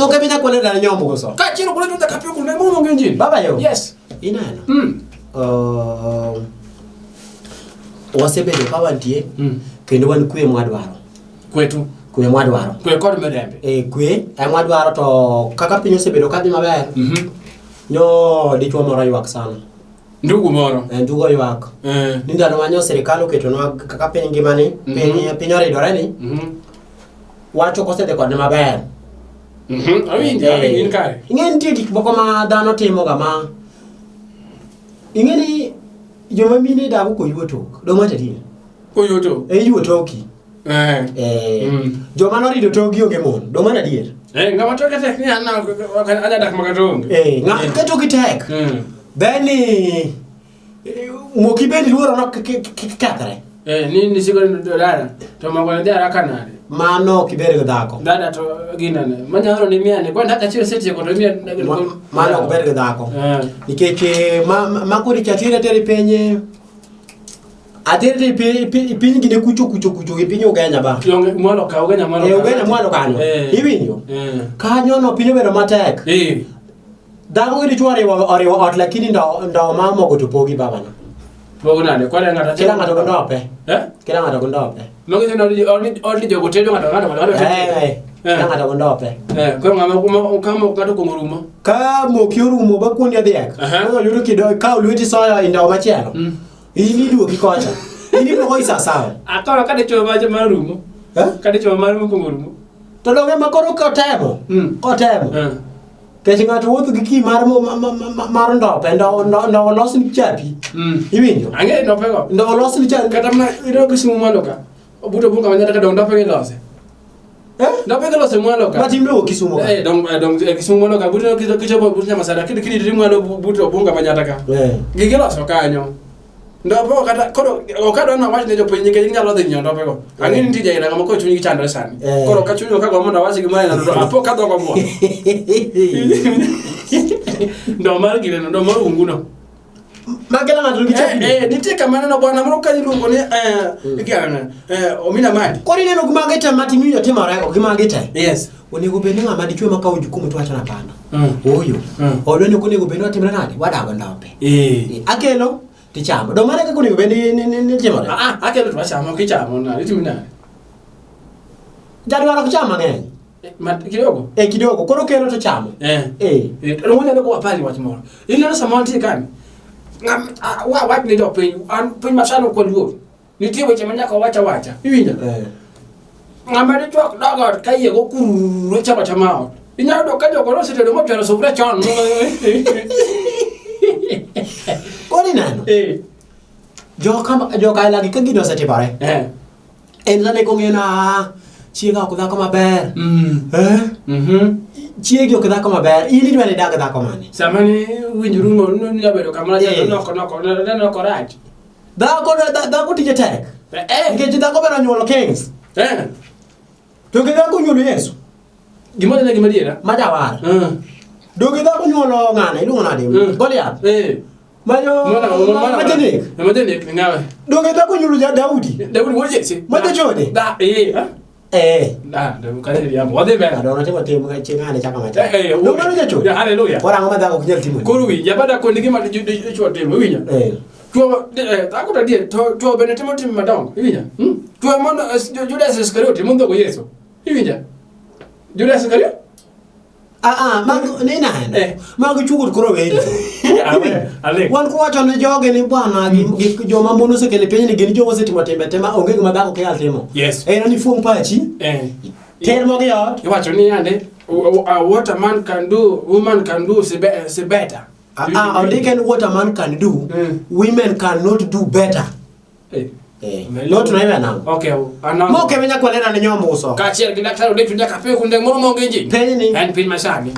Moke binya kwale na nyombo koso. Ka chiro kule tuta kapio kunde mo ngi njini. Baba yo. Yes. Inano. Wasebedo ka wantie. Kendo wan kwe mwadwaro. Kwetu. Kwe mwadwaro. Kwe kod merembe. Kwe mwadwaro to kaka piny osebedo kadhi maber. Nyo dichwo moro ywak sana. Ndugu moro. Ndugu ywak. Ni ndalo manyo serikal oketonwa kaka piny ngimani, piny oridore ni. Wacho kosede kod maber. Awinji in kare. Ingen tie gik moko ma dhano timo ga ma. Ingeni joma mine dago ko yuto. Do mate tin. Ko yuto. Yuto ki. Joma norido togi onge mon. Do mana dier. Ngama toke tek ni ana dak makatonge. Ngama toke tek. Beni moki bendi luoro no kakare. Ni sigo dada. To magona dara kanade. Mano kibere dhako. Dada to ginane. Manyalo ni miane kwa ndaka chiro seti ko to mia. Mano kibere dhako. Nikech makuri chatire tere penye. Atere piny gine kucho piny Ugenya ba. Mwalo ka Ugenya mwalo. Ugenya mwalo kanyo. Iwinyo. Kanyo no piny obedo matek. Dhako gidi chwari oriwo ot lakini ndo mamo go to pogi baba na. Pogo nade kwa ngata kila ngata go ndope. Kila ngata go ndope. Mogi no only jogo tedo ngata. Kila ngata go ndope. Kwa ngama kama ngata ko ngurumo. Ka moki orumo ba kuonde adhiek. Yudo kido ka ulweti soya indawo machielo. Ini duoki kocha. Ini poko isa sawa. Akora kade choma je marumo. Kade choma marumo ko ngurumo. To donge makoro ko temo. Otemo. Kech ng'ato wuotho gi ki mar ndope ndo los ni chapi. Iwinjo? Ange ndope go. Ndo los ni chapi. Kata ma iro gi simu mwalo ka. Obuto bunga manyata ka ndope gi lose. Ndope gi lose mwalo ka. Mati mlo kisumu ka. Dong kisumu mwalo ka buto kichobo buto masada kidi mwalo buto bunga manyata ka. Gi lose kanyo. Ndopo kata koro okado na wach ne jo penye ke nyalo dhi nyondo go. Angini tije ina kama ko chunyi chandre sani. Koro ka chunyi ka go mondo wasi gi mai na ndo apo ka do go mo. Ndo mar gile ndo mar unguno. Magela ngatu gi chapi. Nitie kamana no bwana moro ka iluongo ni igana omina madi. Kori neno gumageta mati miyo timore go gimageta. Yes. Onego bed ni ng'ama dichwe makawo jukumu to wacho na panda. Oyo. Odwani onego bed ni watimre nade? Wadago ndope. Akelo tichamo. Do mane kako ni bendi ni timore? Akelo to wachamo kichamo na itimina. Jadwaro kuchama ng'eny. Kidogo. Kidogo. Koro kelo to chamo. Ro mwana ko apali wach moro. Ile sama ntie kan. Ngam wach ni do piny masano ko luo. Nitie weche manyaka wacha. Iwinjo? Ngama de chok dogo ka ye go kuru chama. Inyalo do ka jogo rosete do mapero sofra chon. Kori nano? Joka lagi ka gido setibare. En lane ko ngena chiega ko dhako maber. Chiegi ok dhako maber. Ili dwani dag dhako mane. Samani winjuru no nyabedo kamara noko rach. Dhako tije tek. Nikech dhako bero nyuolo kings. To dhako nyuolo Yesu. Gimoja na gimadiera. Majawar. Dogi dhako nyuolo ng'ane iluongo nade? Goliath. Majanek ngawe. Dogi dhako nyuolo Daudi. Daudi wuod Jesse. Majachode. Da kare ya mo de be. Adona timo ka chingane chaka macha. No mano jachode. Hallelujah. Ora ngoma dhako kunyal timo. Koro wi jabada ko ndigi ma chwo timo winya. Tuo dhako ta die to bene timo madongo. Winya. Tuo mondo Judas Iscariot mondo go Yesu. Winya. Judas Iscariot Mago nena hen. Mago chugur koro weli. Wan ko wacho ne joge ni bwana gi joma mono se kele penye ni gin jogo setimo tembe tema onge gima dhako ke altimo. Yes. Ni fuong pachi. Ter mo gi ot. Iwacho ni ande what a man can do, woman can do is better. Only can what a man can do, women cannot do better. Not never now. Okay. Mo ke menya kwalena ne nyombo so. Ka chiel gi daktari de tunya ka pe kunde moro mo ngenji. Penny ni. En pin masani.